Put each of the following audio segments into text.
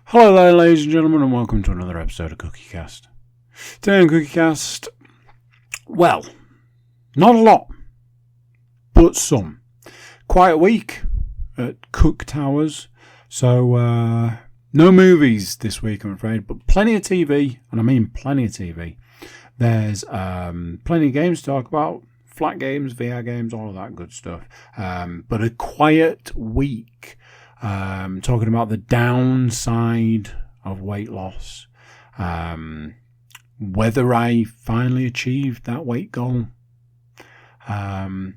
Hello there, ladies and gentlemen, and welcome to another episode of CookieCast. Today on CookieCast, well, not a lot, but some. Quiet week at Cook Towers, so no movies this week, I'm afraid, but plenty of TV, and I mean plenty of TV. There's plenty of games to talk about, flat games, VR games, all of that good stuff, but a quiet week. Talking about the downside of weight loss, whether I finally achieved that weight goal, and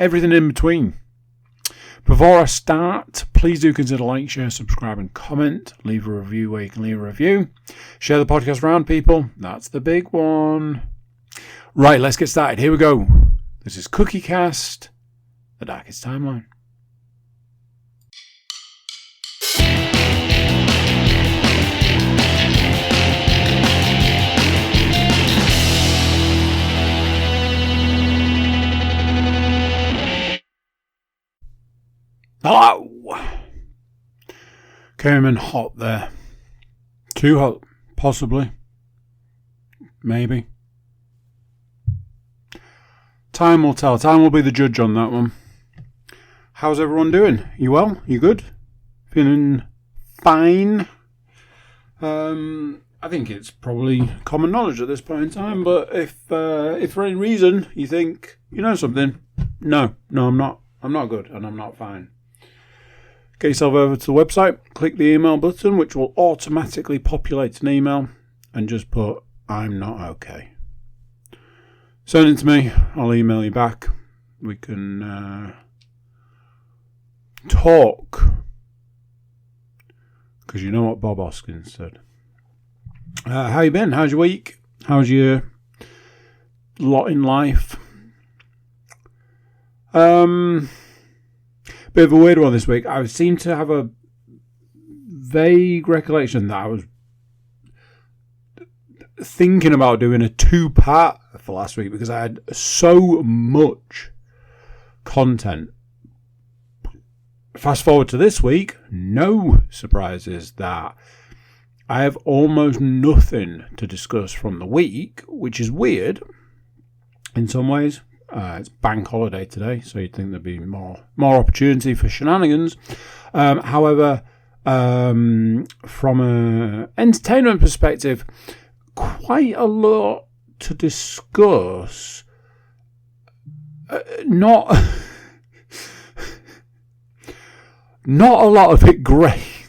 everything in between. Before I start, please do consider like, share, subscribe and comment. Leave a review where you can leave a review. Share the podcast around, people. That's the big one. Right, let's get started. Here we go. This is CookieCast, the Darkest Timeline. Hello! Came in hot there. Too hot, possibly. Maybe. Time will tell. Time will be the judge on that one. How's everyone doing? You well? You good? Feeling fine? I think it's probably common knowledge at this point in time, but if for any reason you think you know something, no, I'm not. I'm not good and I'm not fine. Get yourself over to the website, click the email button, which will automatically populate an email, and just put, I'm not okay. Send it to me, I'll email you back. We can talk. Because you know what Bob Hoskins said. How you been? How's your week? How's your lot in life? Bit of a weird one this week. I seem to have a vague recollection that I was thinking about doing a two-part for last week because I had so much content. Fast forward to this week, no surprises that I have almost nothing to discuss from the week, which is weird in some ways. It's bank holiday today, so you'd think there'd be more opportunity for shenanigans. However, from an entertainment perspective, quite a lot to discuss. Not a lot of it great.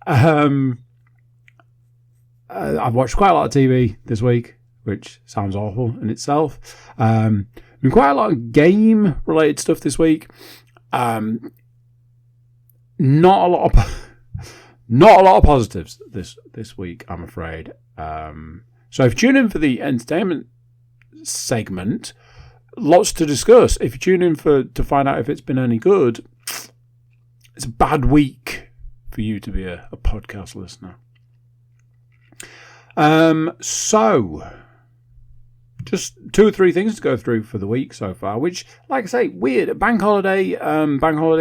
I've watched quite a lot of TV this week, which sounds awful in itself. Been quite a lot of game-related stuff this week. Not a lot of positives this week, I'm afraid. So if you tune in for the entertainment segment, lots to discuss. If you tune in to find out if it's been any good, it's a bad week for you to be a podcast listener. So just 2 or 3 things to go through for the week so far, which, like I say, weird. Bank holiday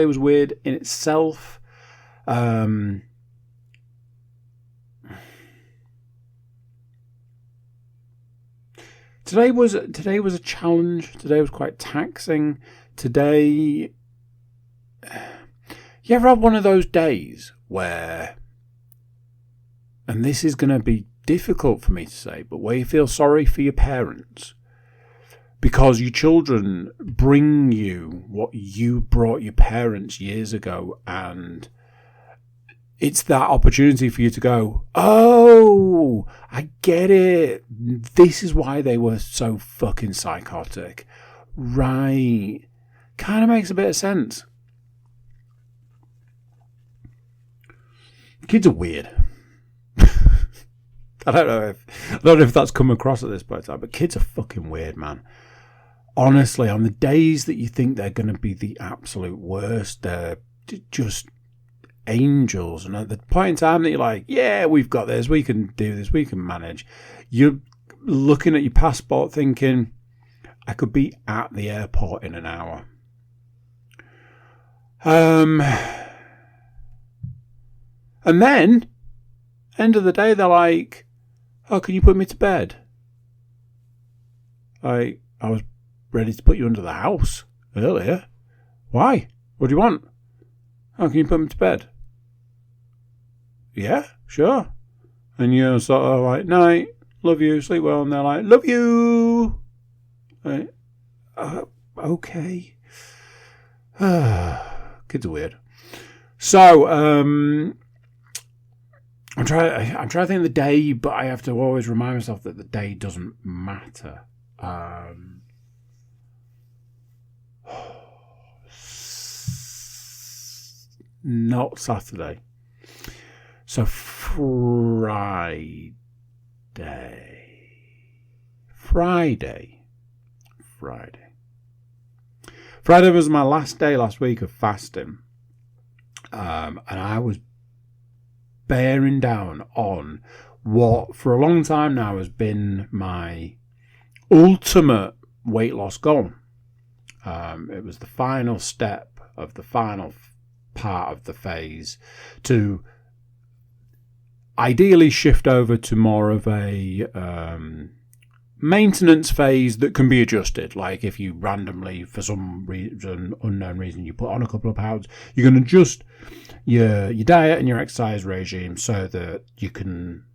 was weird in itself. Today was a challenge. Today was quite taxing. Today, you ever have one of those days where, and this is going to be difficult for me to say, but where you feel sorry for your parents because your children bring you what you brought your parents years ago, and it's that opportunity for you to go, oh, I get it. This is why they were so fucking psychotic. Right. Kind of makes a bit of sense. Kids are weird. I don't know if that's come across at this point in time, but kids are fucking weird, man. Honestly, on the days that you think they're going to be the absolute worst, they're just angels. And at the point in time that you're like, yeah, we've got this, we can do this, we can manage, you're looking at your passport thinking, I could be at the airport in an hour. And then, end of the day, they're like, oh, can you put me to bed? I was ready to put you under the house earlier. Why? What do you want? Oh, can you put me to bed? Yeah, sure. And you're sort of like, night, love you, sleep well. And they're like, love you. Right. Okay. Kids are weird. So, I'm trying to think of the day, but I have to always remind myself that the day doesn't matter. Not Saturday. So Friday was my last day last week of fasting. And I was bearing down on what for a long time now has been my ultimate weight loss goal. It was the final step of the final part of the phase to ideally shift over to more of a maintenance phase that can be adjusted. Like if you randomly, for some reason, unknown reason, you put on a couple of pounds, you can adjust your diet and your exercise regime so that you can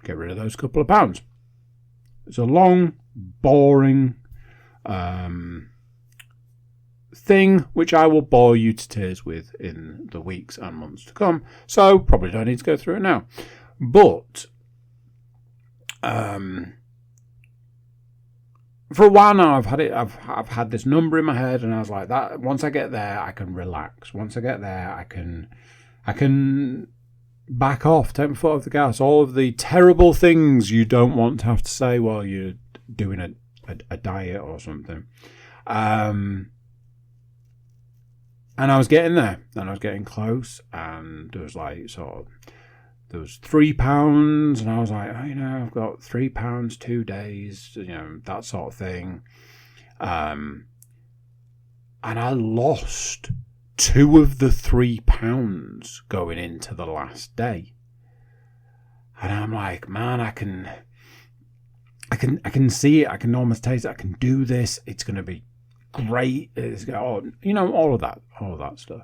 get rid of those couple of pounds. It's a long, boring thing which I will bore you to tears with in the weeks and months to come. So probably don't need to go through it now. But for a while now, I've had this number in my head, and I was like, that once I get there, I can relax. Once I get there, I can back off, take my foot off the gas. All of the terrible things you don't want to have to say while you're doing a diet or something. And I was getting there, and I was getting close, and there was like there was £3, and I was like, I've got £3, 2 days, that sort of thing. And I lost 2 of the £3 going into the last day. And I'm like, man, I can see it. I can almost taste it. I can do this. It's going to be great. It's, all of that stuff.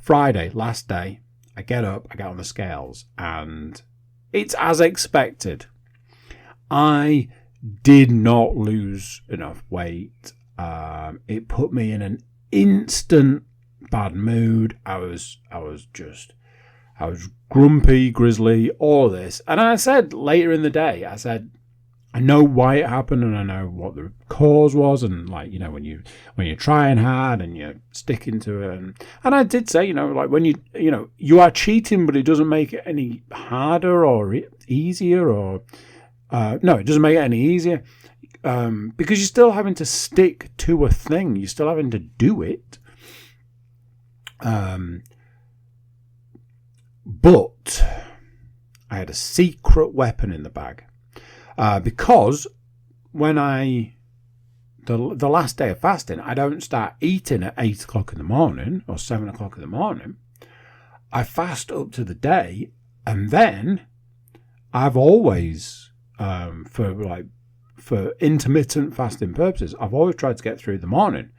Friday, last day. I get up, I get on the scales, and it's as expected. I did not lose enough weight. It put me in an instant bad mood. I was grumpy, grizzly, all this. And I said later in the day, I know why it happened, and I know what the cause was, and when you're trying hard and you're sticking to it, and I did say, when you are cheating, but it doesn't make it any harder or easier, or no, it doesn't make it any easier, because you're still having to stick to a thing, you're still having to do it, but I had a secret weapon in the bag. Because when the last day of fasting, I don't start eating at 8 o'clock in the morning or 7 o'clock in the morning. I fast up to the day, and then I've always, for intermittent fasting purposes, I've always tried to get through the morning.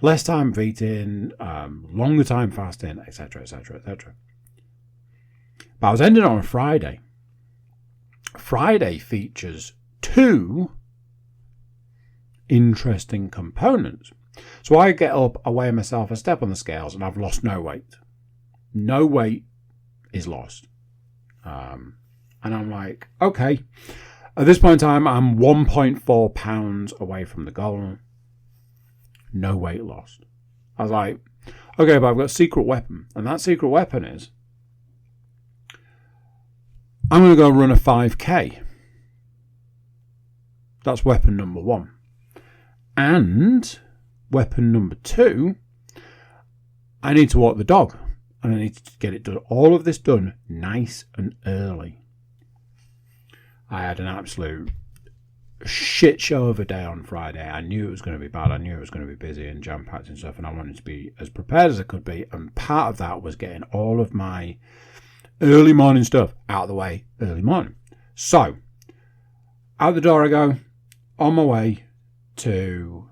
Less time of eating, longer time fasting, etc., etc., etc. But I was ending on a Friday. Friday features 2 interesting components. So I get up, I weigh myself, I step on the scales, and I've lost no weight. No weight is lost. And I'm like, okay. At this point in time, I'm 1.4 pounds away from the goal. No weight lost. I was like, okay, but I've got a secret weapon. And that secret weapon is, I'm going to go run a 5K. That's weapon number 1. And weapon number 2, I need to walk the dog. And I need to get it done. All of this done nice and early. I had an absolute shit show of a day on Friday. I knew it was going to be bad. I knew it was going to be busy and jam-packed and stuff, and I wanted to be as prepared as I could be. And part of that was getting all of my early morning stuff out of the way early morning. So, out the door I go, on my way to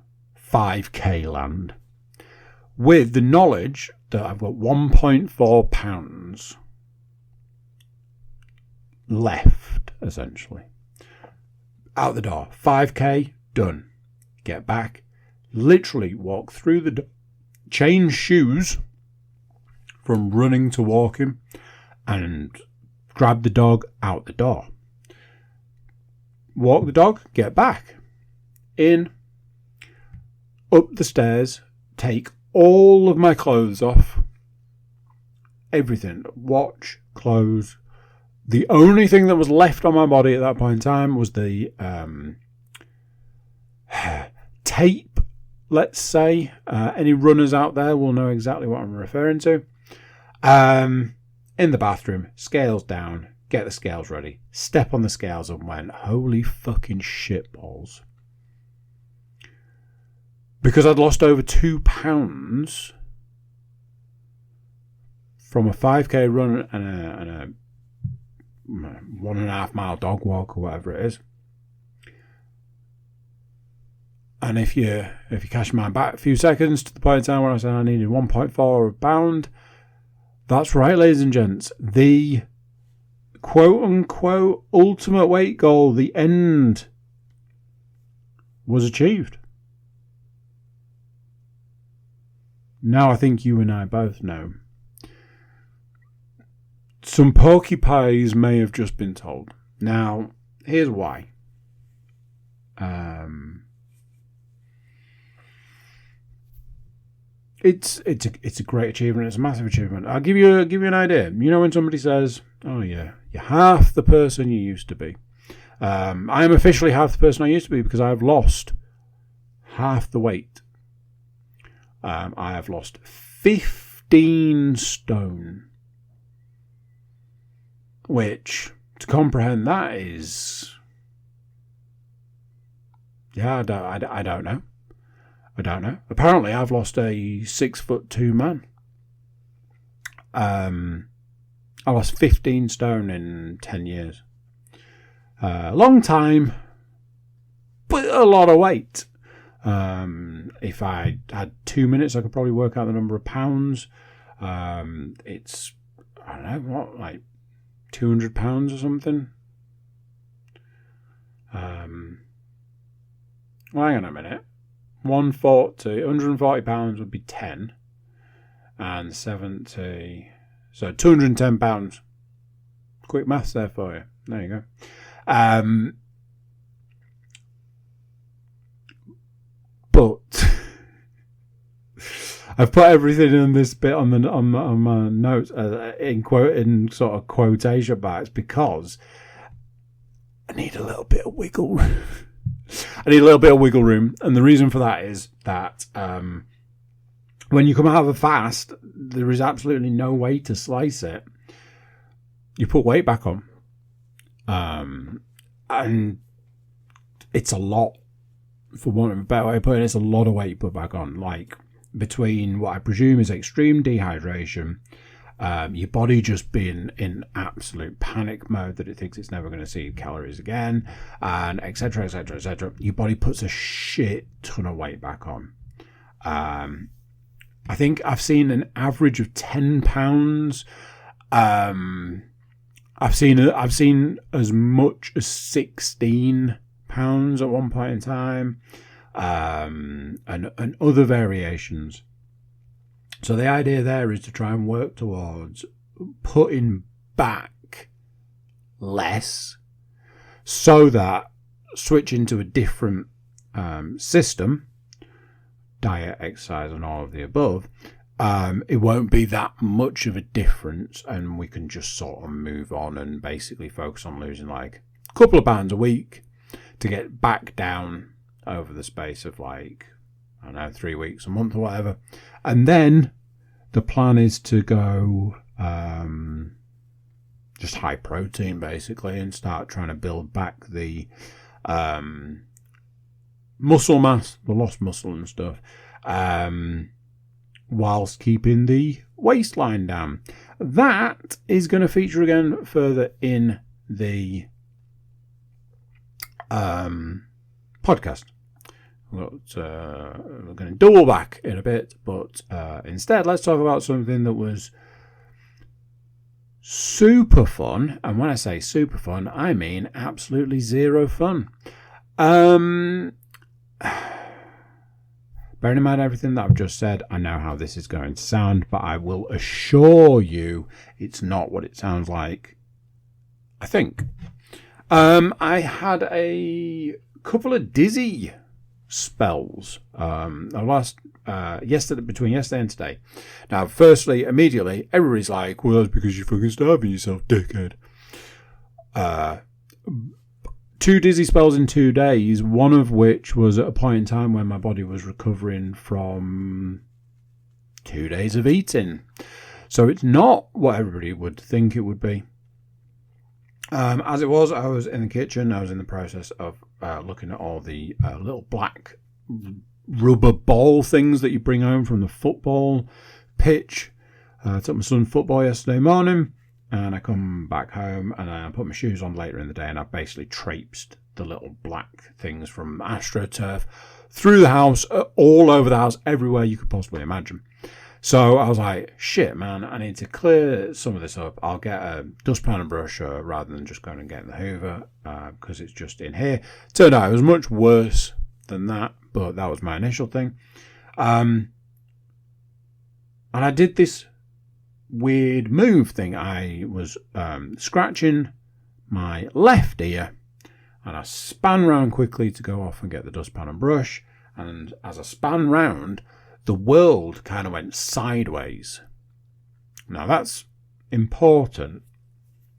5k land, with the knowledge that I've got 1.4 pounds left, essentially. Out the door, 5k, done. Get back, literally walk through the door, change shoes from running to walking, and grab the dog out the door. Walk the dog, get back. In, up the stairs, take all of my clothes off. Everything. Watch, clothes. The only thing that was left on my body at that point in time was the tape, let's say. Any runners out there will know exactly what I'm referring to. In the bathroom, scales down, get the scales ready, step on the scales and went, holy fucking shit balls. Because I'd lost over 2 pounds from a 5k run and a 1.5 mile dog walk or whatever it is. And if you cash mine back a few seconds to the point in time where I said I needed 1.4 pound, that's right, ladies and gents. The quote-unquote ultimate weight goal, the end, was achieved. Now I think you and I both know. Some porcupines may have just been told. Now, here's why. It's a great achievement. It's a massive achievement. I'll give you an idea. You know when somebody says, "Oh yeah, you're half the person you used to be." I am officially half the person I used to be because I've lost half the weight. I have lost 15 stone, which to comprehend that is, I don't know. I don't know. Apparently, I've lost a 6'2" man. I lost 15 stone in 10 years. Long time, but a lot of weight. If I had 2 minutes, I could probably work out the number of pounds. It's, I don't know, what, like 200 pounds or something? Well, hang on a minute. 140 pounds would be 10. And 70, so 210 pounds. Quick maths there for you. There you go. But I've put everything in this bit on my notes in sort of quotation marks because I need a little bit of wiggle room. I need a little bit of wiggle room, and the reason for that is that when you come out of a fast, there is absolutely no way to slice it. You put weight back on, and it's a lot. For want of a better way of putting it, it's a lot of weight put back on. Like between what I presume is extreme dehydration, your body just being in absolute panic mode that it thinks it's never going to see calories again, and etc. etc. etc. Your body puts a shit ton of weight back on. I think I've seen an average of 10 pounds. I've seen as much as 16 pounds at one point in time, and other variations. So the idea there is to try and work towards putting back less, so that switching to a different system, diet, exercise, and all of the above, it won't be that much of a difference, and we can just sort of move on and basically focus on losing like a couple of pounds a week to get back down over the space of like, I don't know, 3 weeks, a month or whatever. And then the plan is to go just high protein basically and start trying to build back the muscle mass, the lost muscle and stuff, whilst keeping the waistline down. That is going to feature again further in the podcast. We're going to double back in a bit, but instead let's talk about something that was super fun. And when I say super fun, I mean absolutely zero fun. Bearing in mind everything that I've just said, I know how this is going to sound, but I will assure you it's not what it sounds like, I think. I had a couple of dizzy spells yesterday, between yesterday and today. Now, firstly, immediately, everybody's like, well, that's because you're fucking starving yourself, dickhead. 2 dizzy spells in 2 days, one of which was at a point in time when my body was recovering from 2 days of eating. So it's not what everybody would think it would be. As it was, I was in the kitchen. I was in the process of looking at all the little black rubber ball things that you bring home from the football pitch. I took my son football yesterday morning, and I come back home and I put my shoes on later in the day, and I basically traipsed the little black things from AstroTurf through the house, all over the house, everywhere you could possibly imagine. So I was like, shit, man, I need to clear some of this up. I'll get a dustpan and brush rather than just going and getting the Hoover because it's just in here. Turned out it was much worse than that, but that was my initial thing. And I did this weird move thing. I was scratching my left ear, and I span round quickly to go off and get the dustpan and brush. And as I span round, the world kind of went sideways. Now that's important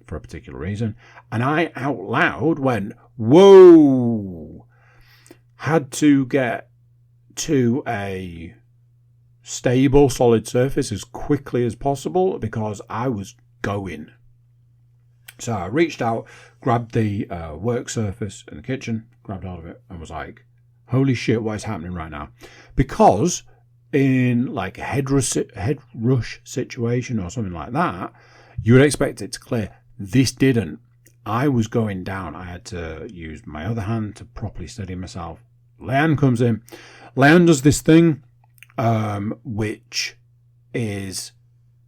for a particular reason. And I out loud went, whoa! Had to get to a stable, solid surface as quickly as possible because I was going. So I reached out, grabbed the work surface in the kitchen, grabbed hold of it, and was like, holy shit, what is happening right now? Because in like a head rush situation or something like that, you would expect it to clear. This didn't. I was going down. I had to use my other hand to properly steady myself. Leanne comes in. Leanne does this thing, which is,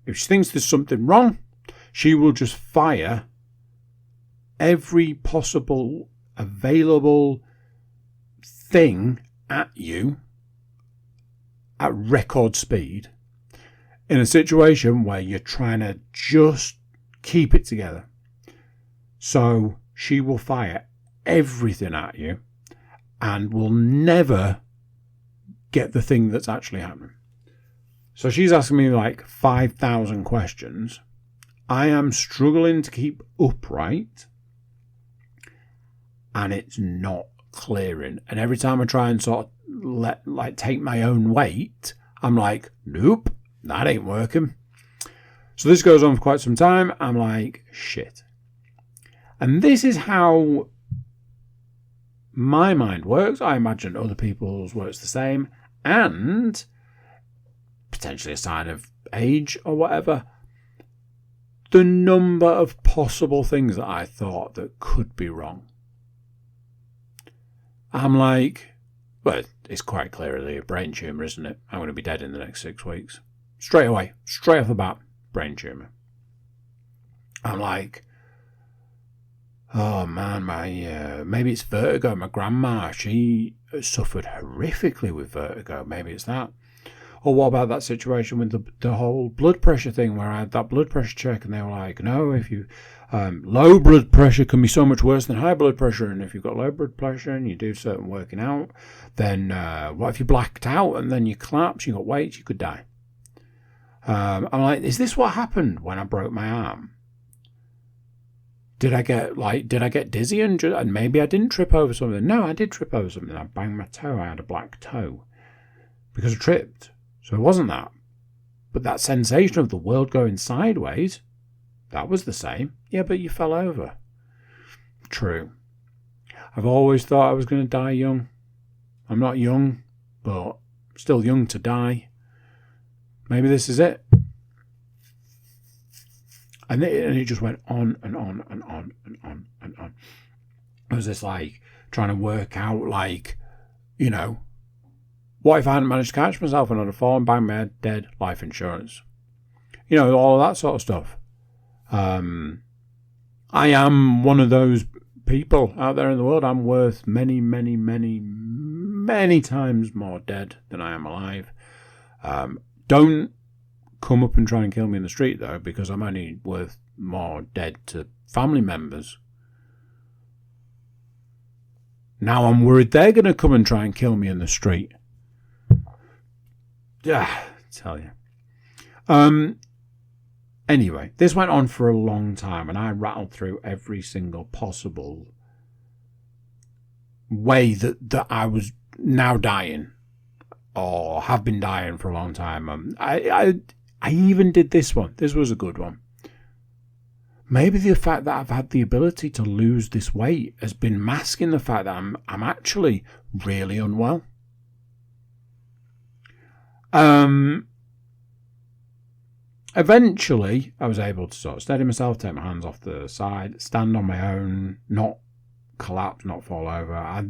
if she thinks there's something wrong, she will just fire every possible available thing at you at record speed in a situation where you're trying to just keep it together. So she will fire everything at you and will never get the thing that's actually happening. So she's asking me like 5,000 questions. I am struggling to keep upright and it's not clearing. And every time I try and sort of take my own weight, I'm like, nope, that ain't working. So this goes on for quite some time. I'm like, shit. And this is how my mind works. I imagine other people's works the same, and potentially a sign of age or whatever. The number of possible things that I thought that could be wrong. I'm like, well, it's quite clearly a brain tumour, isn't it? I'm going to be dead in the next 6 weeks. Straight away, straight off the bat, brain tumour. I'm like, oh man, maybe it's vertigo. My grandma, she suffered horrifically with vertigo. Maybe it's that. Or what about that situation with the whole blood pressure thing where I had that blood pressure check and they were like, no, if you low blood pressure can be so much worse than high blood pressure, and if you've got low blood pressure and you do certain working out, then what if you blacked out and then you collapse, you got weight, you could die. I'm like, is this what happened when I broke my arm? Did I get dizzy and maybe I didn't trip over something? No, I did trip over something. I banged my toe. I had a black toe because I tripped. So it wasn't that. But that sensation of the world going sideways, that was the same. Yeah, but you fell over. True. I've always thought I was going to die young. I'm not young, but still young to die. Maybe this is it. And it just went on and on and on and on and on. It was this like trying to work out like, you know, what if I hadn't managed to catch myself and I'd have fallen, bang my head, dead, life insurance. You know, all of that sort of stuff. I am one of those people out there in the world. I'm worth many, many, many, many times more dead than I am alive. Don't come up and try and kill me in the street, though, because I'm only worth more dead to family members. Now I'm worried they're going to come and try and kill me in the street. Yeah, I tell you. Anyway, this went on for a long time, and I rattled through every single possible way that I was now dying, or have been dying for a long time. I even did this one. This was a good one. Maybe the fact that I've had the ability to lose this weight has been masking the fact that I'm actually really unwell. Eventually, I was able to sort of steady myself, take my hands off the side, stand on my own, not collapse, not fall over. I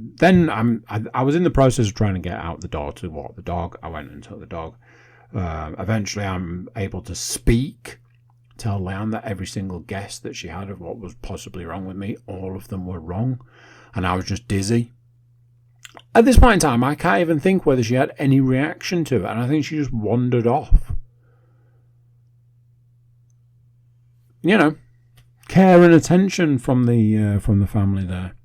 was in the process of trying to get out the door to walk the dog. I went and took the dog. Eventually, I'm able to speak, tell Leanne that every single guess that she had of what was possibly wrong with me, all of them were wrong, and I was just dizzy. At this point in time, I can't even think whether she had any reaction to it, and I think she just wandered off. You know, care and attention from the family there.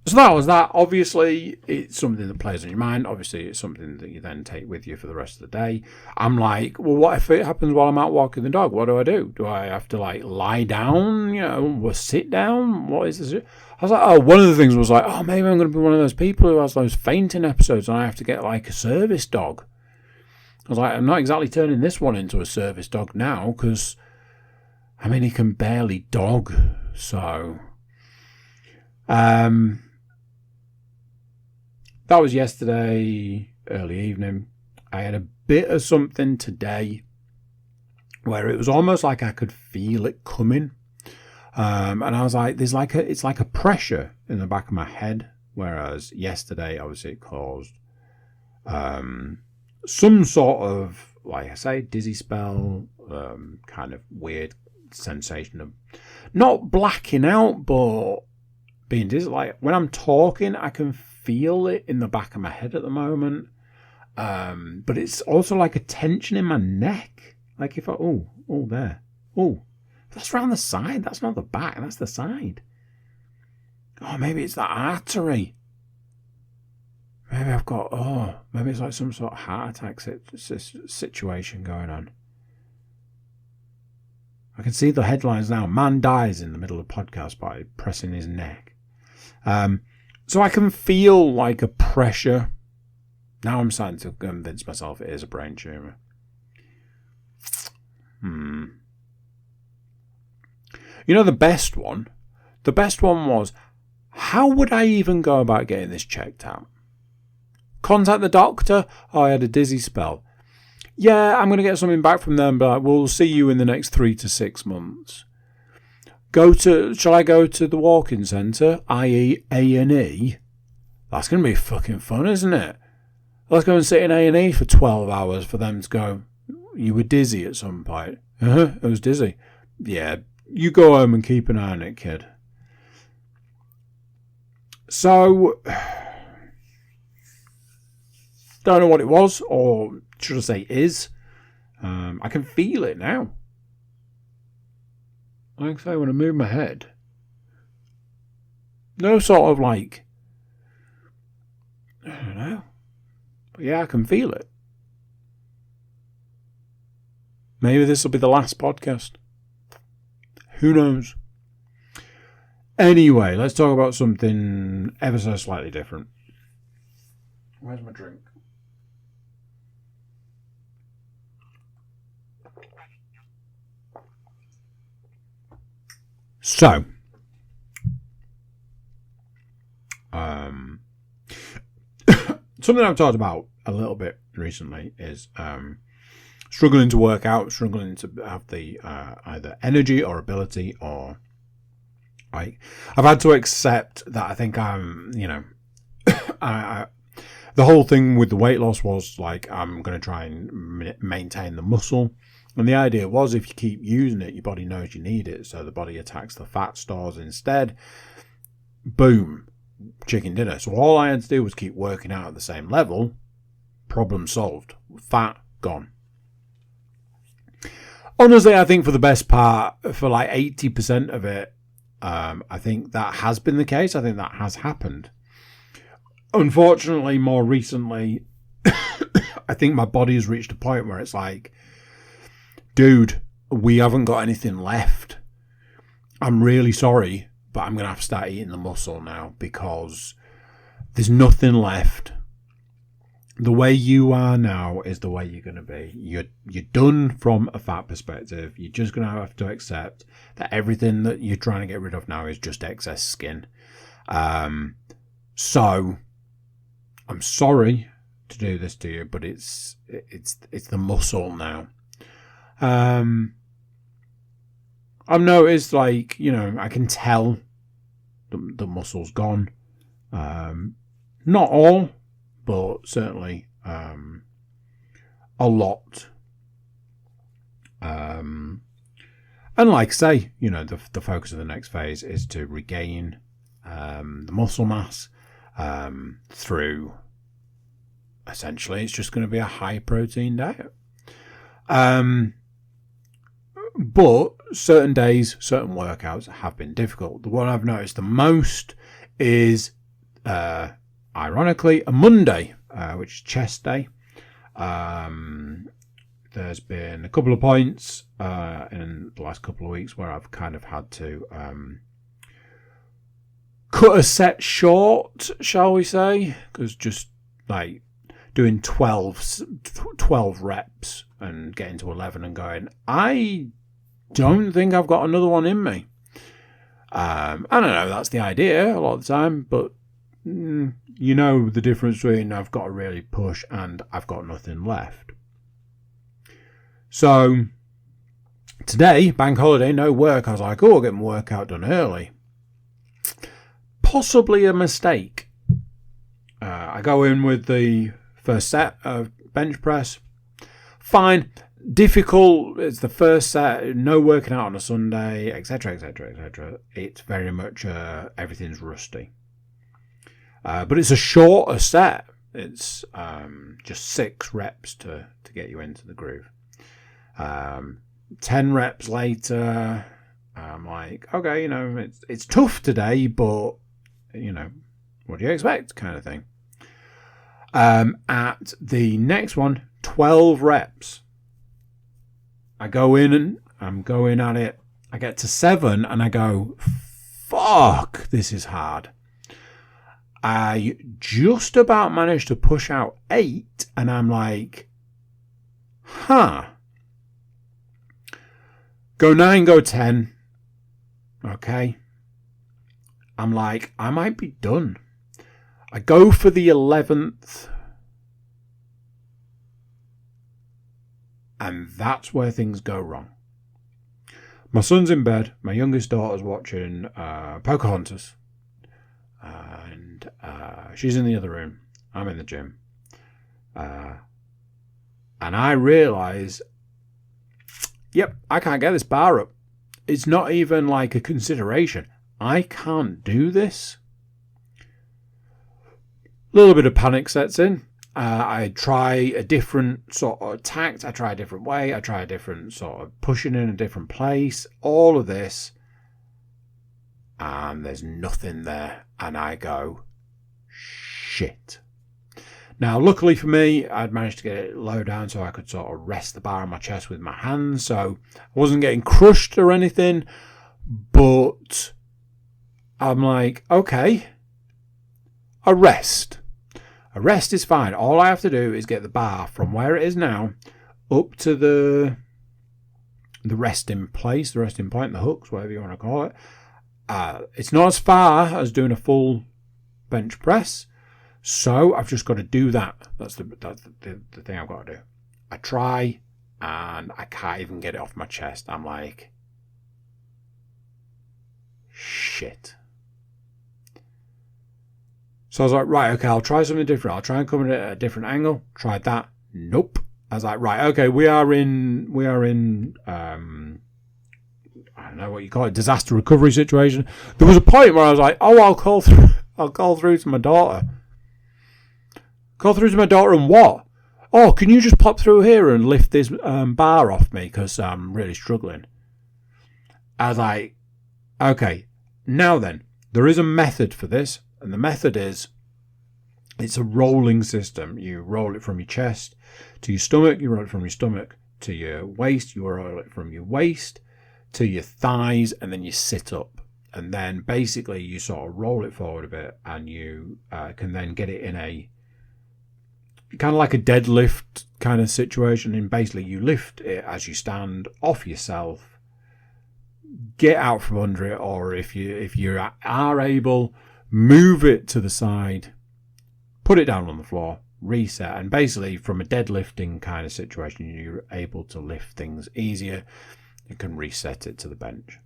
So that was that. Obviously, it's something that plays on your mind. Obviously, it's something that you then take with you for the rest of the day. I'm like, well, what if it happens while I'm out walking the dog? What do? Do I have to like lie down? You know, or sit down? What is this? I was like, oh, one of the things was like, oh, maybe I'm going to be one of those people who has those fainting episodes and I have to get like a service dog. I was like, I'm not exactly turning this one into a service dog now because, I mean, he can barely dog. So, that was yesterday, early evening. I had a bit of something today where it was almost like I could feel it coming. And I was like, it's like a pressure in the back of my head. Whereas yesterday, obviously, it caused some sort of, like I say, dizzy spell, kind of weird sensation of not blacking out, but being dizzy. Like when I'm talking, I can feel it in the back of my head at the moment. But it's also like a tension in my neck. Like if there. That's around the side. That's not the back. That's the side. Oh, maybe it's that artery. Maybe maybe it's like some sort of heart attack situation going on. I can see the headlines now. Man dies in the middle of podcast by pressing his neck. So I can feel like a pressure. Now I'm starting to convince myself it is a brain tumour. You know, the best one was, how would I even go about getting this checked out? Contact the doctor. Oh, I had a dizzy spell. Yeah, I'm going to get something back from them, but we'll see you in the next 3 to 6 months. Shall I go to the walk-in centre, i.e. A&E? That's going to be fucking fun, isn't it? Let's go and sit in A&E for 12 hours for them to go, you were dizzy at some point. I was dizzy. Yeah, you go home and keep an eye on it, kid. So, don't know what it was, or should I say is. I can feel it now. Like I say, when I move my head, no sort of like, I don't know. But yeah, I can feel it. Maybe this will be the last podcast. Who knows? Anyway, let's talk about something ever so slightly different. Where's my drink? So, something I've talked about a little bit recently is struggling to work out, struggling to have the either energy or ability, or I've had to accept that I think I'm, the whole thing with the weight loss was like, I'm going to try and maintain the muscle. And the idea was, if you keep using it, your body knows you need it. So the body attacks the fat stores instead. Boom. Chicken dinner. So all I had to do was keep working out at the same level. Problem solved. Fat gone. Honestly, I think for the best part, for like 80% of it, I think that has been the case. I think that has happened. Unfortunately, more recently, I think my body has reached a point where it's like, dude, we haven't got anything left. I'm really sorry, but I'm going to have to start eating the muscle now because there's nothing left. The way you are now is the way you're going to be. You're done from a fat perspective. You're just going to have to accept that everything that you're trying to get rid of now is just excess skin. So I'm sorry to do this to you, but it's the muscle now. I've noticed, like, I can tell the muscle's gone. Not all, but certainly a lot. And like I say, the focus of the next phase is to regain the muscle mass through, essentially, it's just going to be a high protein diet. But certain days, certain workouts have been difficult. The one I've noticed the most is, ironically, a Monday, which is chest day. There's been a couple of points in the last couple of weeks where I've kind of had to cut a set short, shall we say, because just like doing 12 reps and getting to 11 and going, I don't think I've got another one in me. I don't know, that's the idea a lot of the time, but the difference between I've got to really push and I've got nothing left. So today, bank holiday, no work. I was like, I'll get my workout done early. Possibly a mistake. I go in with the first set of bench press. Fine. Difficult. It's the first set. No working out on a Sunday, etc., etc., etc. It's very much everything's rusty. But it's a shorter set. It's just 6 reps to get you into the groove. 10 reps later, I'm like, okay, it's tough today, but what do you expect, kind of thing. At the next one, 12 reps. I go in and I'm going at it. I get to 7 and I go, fuck, this is hard. I just about managed to push out 8 and I'm like, Go 9, go 10. Okay. I'm like, I might be done. I go for the 11th. And that's where things go wrong. My son's in bed. My youngest daughter's watching Pocahontas. And she's in the other room. I'm in the gym. And I realise, yep, I can't get this bar up. It's not even like a consideration. I can't do this. A little bit of panic sets in. I try a different sort of tact. I try a different way. I try a different sort of pushing in a different place. All of this. And there's nothing there. And I go, shit. Now, luckily for me, I'd managed to get it low down so I could sort of rest the bar on my chest with my hands. So I wasn't getting crushed or anything. But I'm like, okay, a rest. A rest is fine. All I have to do is get the bar from where it is now up to the resting place, the resting point, the hooks, whatever you want to call it. It's not as far as doing a full bench press. So I've just got to do that. That's the thing I've got to do. I try and I can't even get it off my chest. I'm like, shit. So I was like, right, okay, I'll try something different. I'll try and come at a different angle. Tried that. Nope. I was like, right, okay, we are in I don't know what you call it, disaster recovery situation. There was a point where I was like, oh, I'll call through to my daughter. Call through to my daughter and what? Oh, can you just pop through here and lift this bar off me because I'm really struggling? I was like, okay, now then, there is a method for this, and the method is, it's a rolling system. You roll it from your chest to your stomach, you roll it from your stomach to your waist, you roll it from your waist to your thighs, and then you sit up. And then basically you sort of roll it forward a bit, and you can then get it in a kind of like a deadlift kind of situation. And basically you lift it as you stand off yourself, get out from under it, or if you are able, move it to the side, put it down on the floor, reset. And basically from a deadlifting kind of situation, you're able to lift things easier. You can reset it to the bench.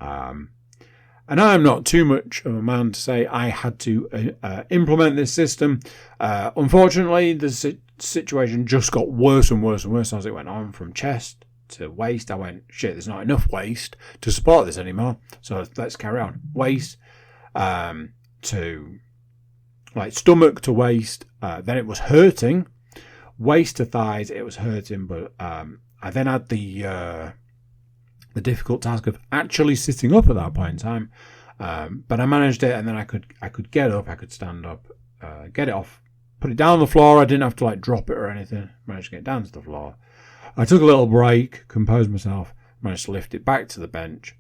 And I'm not too much of a man to say I had to implement this system. Unfortunately, the situation just got worse and worse and worse as it went on. From chest to waist, I went, shit, there's not enough waist to support this anymore. So let's carry on. Waist to like stomach to waist. Then it was hurting. Waist to thighs, it was hurting. But I then had the difficult task of actually sitting up at that point in time, but I managed it, and then I could get up, I could stand up, get it off, put it down on the floor. I didn't have to like drop it or anything. Managed to get it down to the floor. I took a little break, composed myself, managed to lift it back to the bench.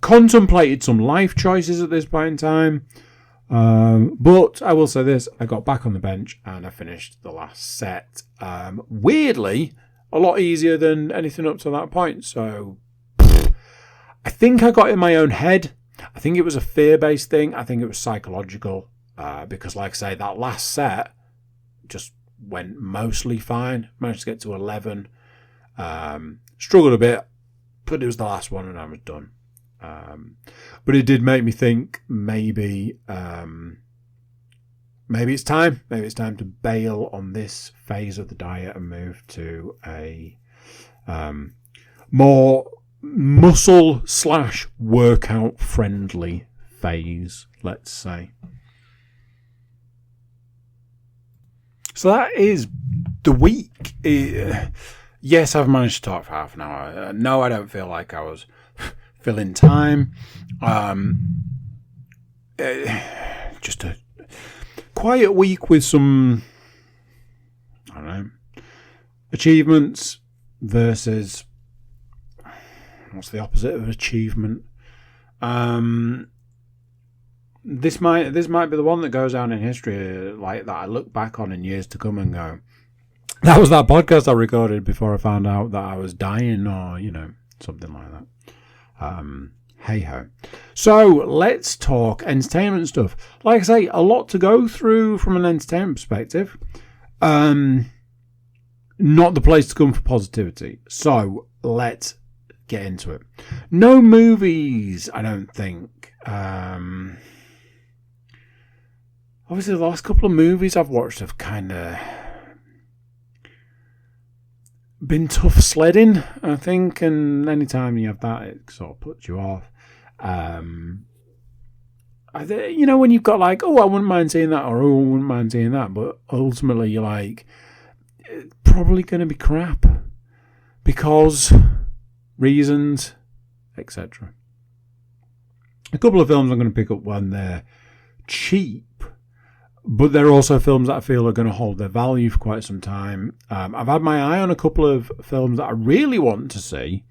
Contemplated some life choices at this point in time. But I will say this, I got back on the bench and I finished the last set. Weirdly, a lot easier than anything up to that point. So I think I got in my own head. I think it was a fear-based thing. I think it was psychological. Because like I say, that last set just went mostly fine. Managed to get to 11. Struggled a bit, but it was the last one and I was done. But it did make me think maybe it's time. Maybe it's time to bail on this phase of the diet and move to a more muscle/workout friendly phase, let's say. So that is the week. Yes, I've managed to talk for half an hour. No, I don't feel like I was filling time. Just a quiet week with some, I don't know, achievements versus what's the opposite of achievement. This might be the one that goes down in history, like that I look back on in years to come and go, that was that podcast I recorded before I found out that I was dying, or something like that. Hey ho. So let's talk entertainment stuff. Like I say, a lot to go through from an entertainment perspective. Not the place to come for positivity. So let's get into it. No movies, I don't think. Obviously, the last couple of movies I've watched have kind of been tough sledding, I think, and anytime you have that, it sort of puts you off. When you've got like, oh, I wouldn't mind seeing that, or oh, I wouldn't mind seeing that, but ultimately you're like, it's probably going to be crap because reasons, etc. A couple of films I'm going to pick up when they're cheap, but they're also films that I feel are going to hold their value for quite some time. I've had my eye on a couple of films that I really want to see,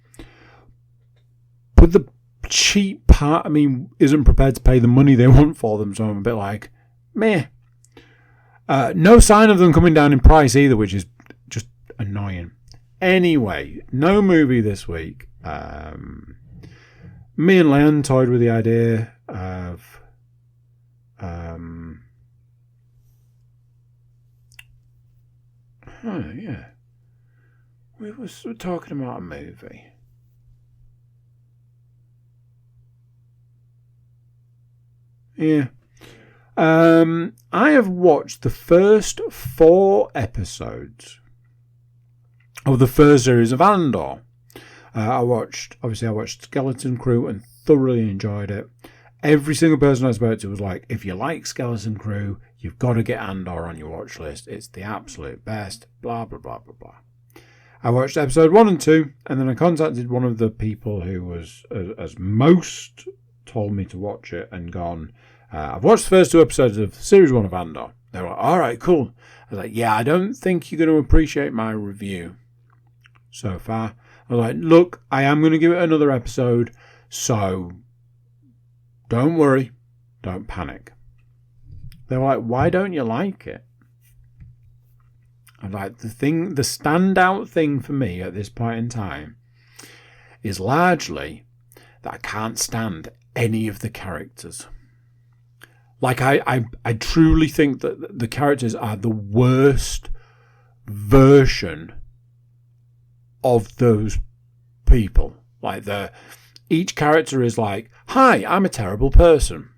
but the cheap part, isn't prepared to pay the money they want for them, so I'm a bit like, meh. No sign of them coming down in price either, which is just annoying. Anyway, no movie this week. Me and Leon toyed with the idea of Yeah. We were talking about a movie. Yeah. I have watched the first 4 episodes of the first series of Andor. I watched Skeleton Crew and thoroughly enjoyed it. Every single person I spoke to was like, if you like Skeleton Crew, you've got to get Andor on your watch list. It's the absolute best, blah, blah, blah, blah, blah. I watched episode 1 and 2, and then I contacted one of the people who was, as most told me to watch it, and gone, I've watched the first 2 episodes of series 1 of Andor. They were like, all right, cool. I was like, yeah, I don't think you're going to appreciate my review so far. I was like, look, I am going to give it another episode, so don't worry, don't panic. They were like, why don't you like it? I'm like, the standout thing for me at this point in time is largely that I can't stand any of the characters. Like, I truly think that the characters are the worst version of those people. Like, each character is like, hi, I'm a terrible person.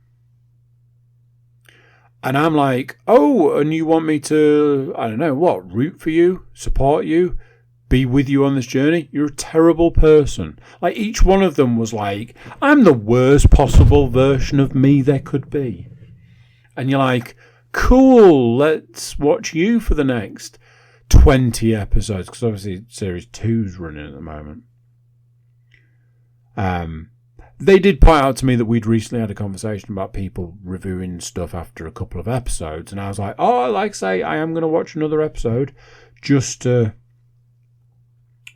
And I'm like, oh, and you want me to, I don't know, what, root for you, support you, be with you on this journey? You're a terrible person. Like, each one of them was like, I'm the worst possible version of me there could be. And you're like, cool, let's watch you for the next 20 episodes, because obviously series 2's running at the moment. They did point out to me that we'd recently had a conversation about people reviewing stuff after a couple of episodes, and I was like, oh, like I say, I am going to watch another episode, just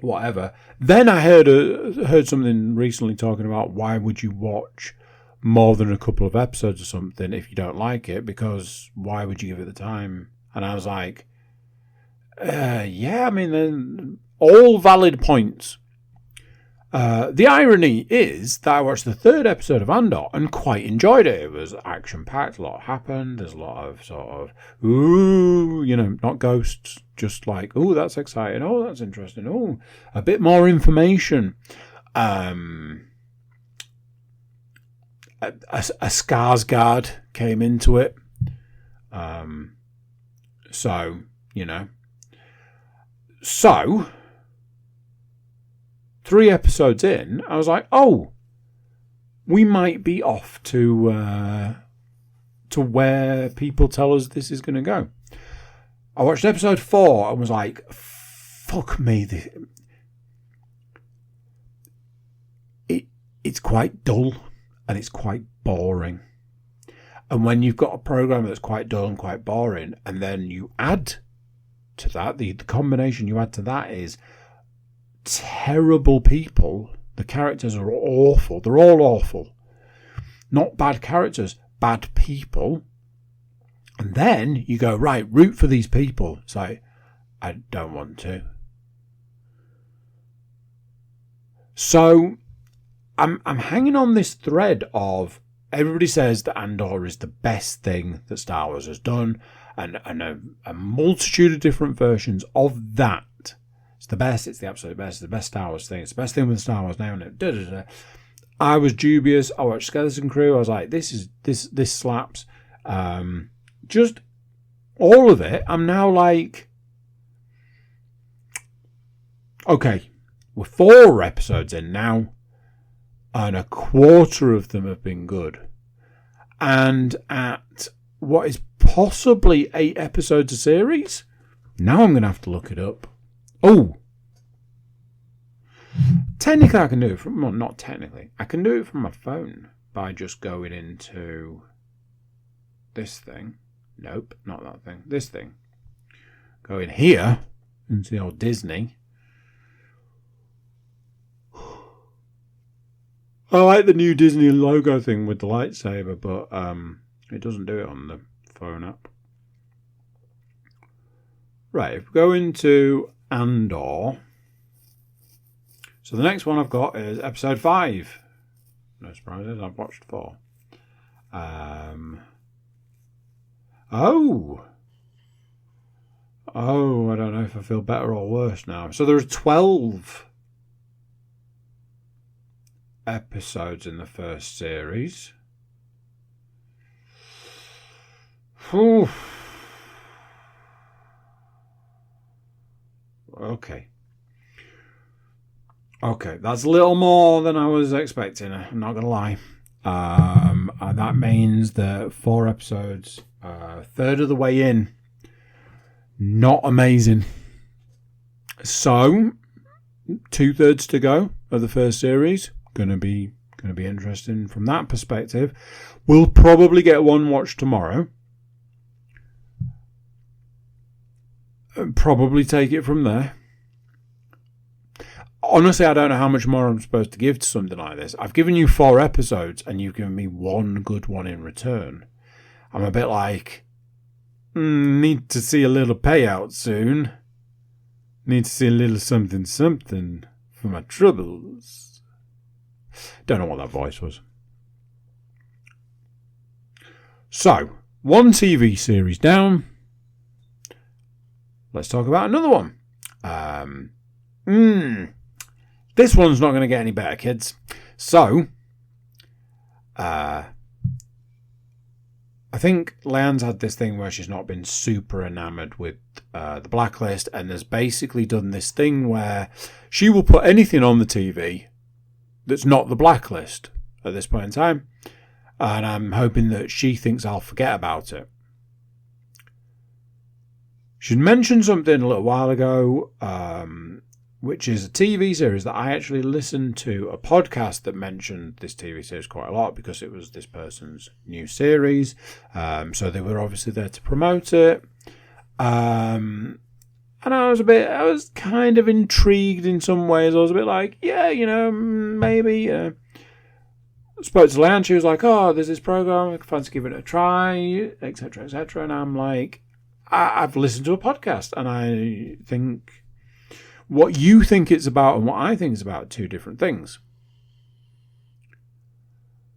whatever. Then I heard something recently talking about why would you watch more than a couple of episodes or something if you don't like it, because why would you give it the time? And I was like, yeah, I mean, then all valid points. The irony is that I watched the 3rd episode of Andor and quite enjoyed it. It was action-packed, a lot happened, there's a lot of sort of, ooh, not ghosts, just like, ooh, that's exciting, oh, that's interesting, ooh, a bit more information. A Skarsgård came into it. So 3 episodes in, I was like, oh, we might be off to where people tell us this is going to go. I watched episode 4 and was like, fuck me. It's quite dull and it's quite boring. And when you've got a program that's quite dull and quite boring, and then you add to that, the combination you add to that is terrible people. The characters are awful. They're all awful. Not bad characters, bad people. And then you go, right, root for these people. It's like, I don't want to. So I'm hanging on this thread of everybody says that Andor is the best thing that Star Wars has done, and a multitude of different versions of that. It's the best, it's the absolute best, it's the best Star Wars thing, it's the best thing with Star Wars now. I was dubious. I watched Skeleton Crew. I was like, this slaps. Just all of it. I'm now like, okay, we're 4 episodes in now, and a quarter of them have been good. And at what is possibly 8 episodes a series, now I'm going to have to look it up. Oh, technically I can do it from, well, not technically, I can do it from my phone by just going into this thing. Nope, not that thing. This thing. Go in here into the old Disney. I like the new Disney logo thing with the lightsaber, but it doesn't do it on the phone app. Right, if we go into Andor. So the next one I've got is episode 5. No surprises, I've watched 4. Oh, I don't know if I feel better or worse now. So there are 12 episodes in the first series. Whew. Okay, that's a little more than I was expecting. I'm not going to lie. That means that 4 episodes, third of the way in. Not amazing. So, 2/3 to go of the first series. Gonna be interesting from that perspective. We'll probably get one watch tomorrow. Probably take it from there. Honestly, I don't know how much more I'm supposed to give to something like this. I've given you 4 episodes and you've given me one good one in return. I'm a bit like, need to see a little payout soon. Need to see a little something for my troubles. Don't know what that voice was. So, one TV series down. Let's talk about another one. This one's not going to get any better, kids. So, I think Leanne's had this thing where she's not been super enamoured with The Blacklist, and has basically done this thing where she will put anything on the TV that's not The Blacklist at this point in time, and I'm hoping that she thinks I'll forget about it. She mentioned something a little while ago, which is a TV series that I actually listened to a podcast that mentioned this TV series quite a lot because it was this person's new series. So they were obviously there to promote it. And I was kind of intrigued in some ways. I was a bit like, yeah, maybe. Spoke to Leanne, she was like, oh, there's this program, I fancy giving it a try, etc., etc. And I'm like, I've listened to a podcast, and I think what you think it's about and what I think it's about are 2 different things.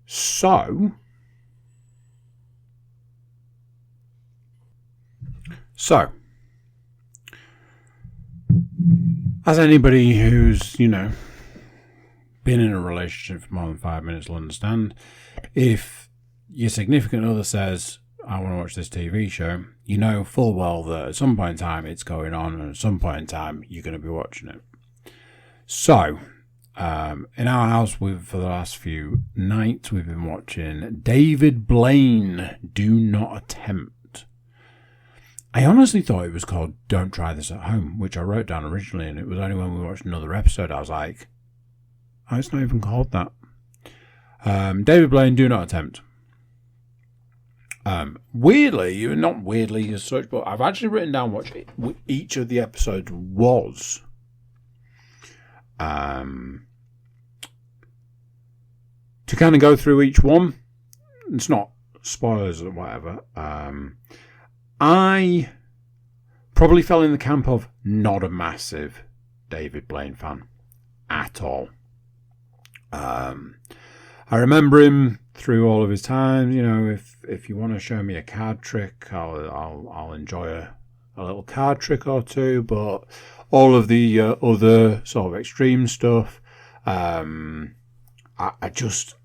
So, as anybody who's, been in a relationship for more than 5 minutes will understand, if your significant other says, I want to watch this TV show, you know full well that at some point in time it's going on, and at some point in time you're going to be watching it. So, in our house, for the last few nights, we've been watching David Blaine, Do Not Attempt. I honestly thought it was called Don't Try This at Home, which I wrote down originally, and it was only when we watched another episode I was like, oh, it's not even called that. David Blaine, Do Not Attempt. Weirdly, not weirdly as such, but I've actually written down what each of the episodes was. To kind of go through each one, it's not spoilers or whatever. I probably fell in the camp of not a massive David Blaine fan at all. I remember him through all of his times. If you want to show me a card trick, I'll enjoy a little card trick or two. But all of the other sort of extreme stuff, I just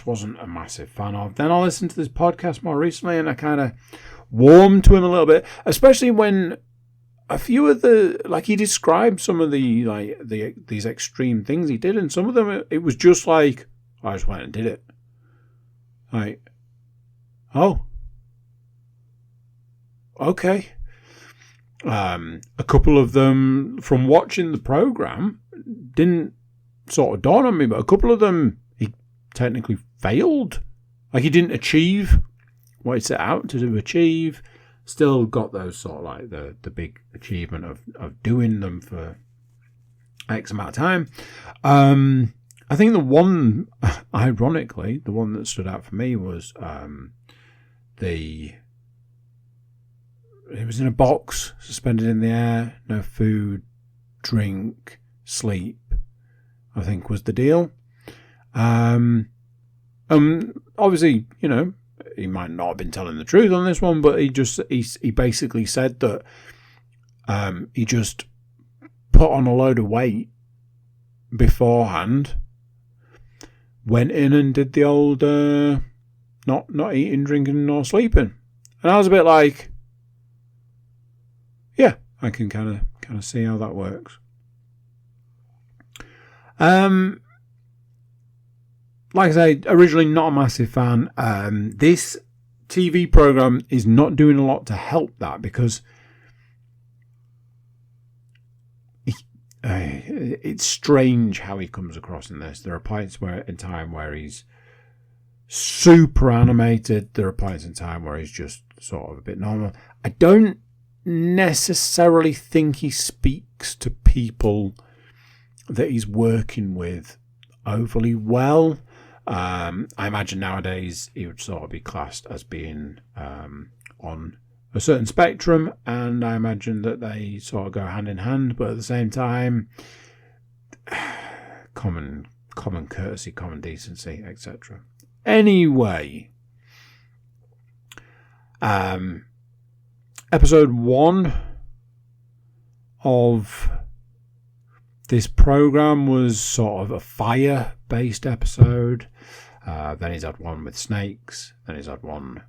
wasn't a massive fan of. Then I listened to this podcast more recently, and I kind of warmed to him a little bit, especially when a few of he described some of these extreme things he did, and some of them it was just like, I just went and did it. Like, oh, okay. A couple of them from watching the program didn't sort of dawn on me, but a couple of them he technically failed. Like, he didn't achieve what he set out to achieve. Still got those sort of like the big achievement of doing them for X amount of time. I think the one, ironically, the one that stood out for me was it was in a box, suspended in the air, no food, drink, sleep, I think was the deal. Obviously, he might not have been telling the truth on this one, but he basically said that he just put on a load of weight beforehand, went in and did the old not eating, drinking, nor sleeping. And I was a bit like, yeah, I can kind of see how that works. Like I say, originally not a massive fan. This TV program is not doing a lot to help that, because it's strange how he comes across in this. There are points in time where he's super animated. There are points in time where he's just sort of a bit normal. I don't necessarily think he speaks to people that he's working with overly well. I imagine nowadays he would sort of be classed as being on a certain spectrum, and I imagine that they sort of go hand in hand, but at the same time, common courtesy, common decency, etc. Anyway, episode 1 of this program was sort of a fire-based episode. Then he's had one with snakes. Then he's had one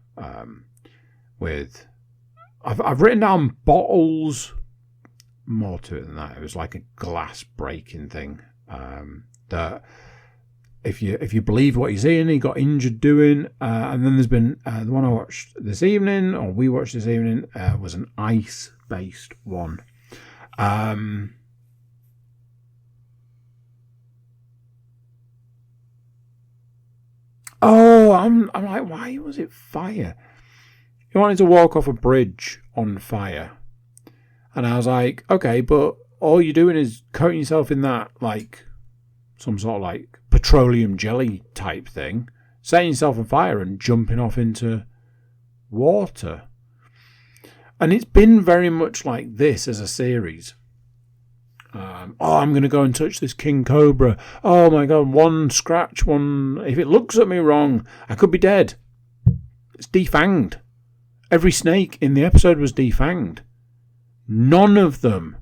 with... I've written down bottles. More to it than that. It was like a glass breaking thing. That if you believe what he's in, he got injured doing. And then there's been the one I watched this evening, or we watched this evening, was an ice-based one. I'm like, why was it fire? He wanted to walk off a bridge on fire. And I was like, okay, but all you're doing is coating yourself in that, like, some sort of, like, petroleum jelly type thing, setting yourself on fire and jumping off into water. And it's been very much like this as a series. I'm going to go and touch this king cobra. Oh my God, one scratch, if it looks at me wrong, I could be dead. It's defanged. Every snake in the episode was defanged. None of them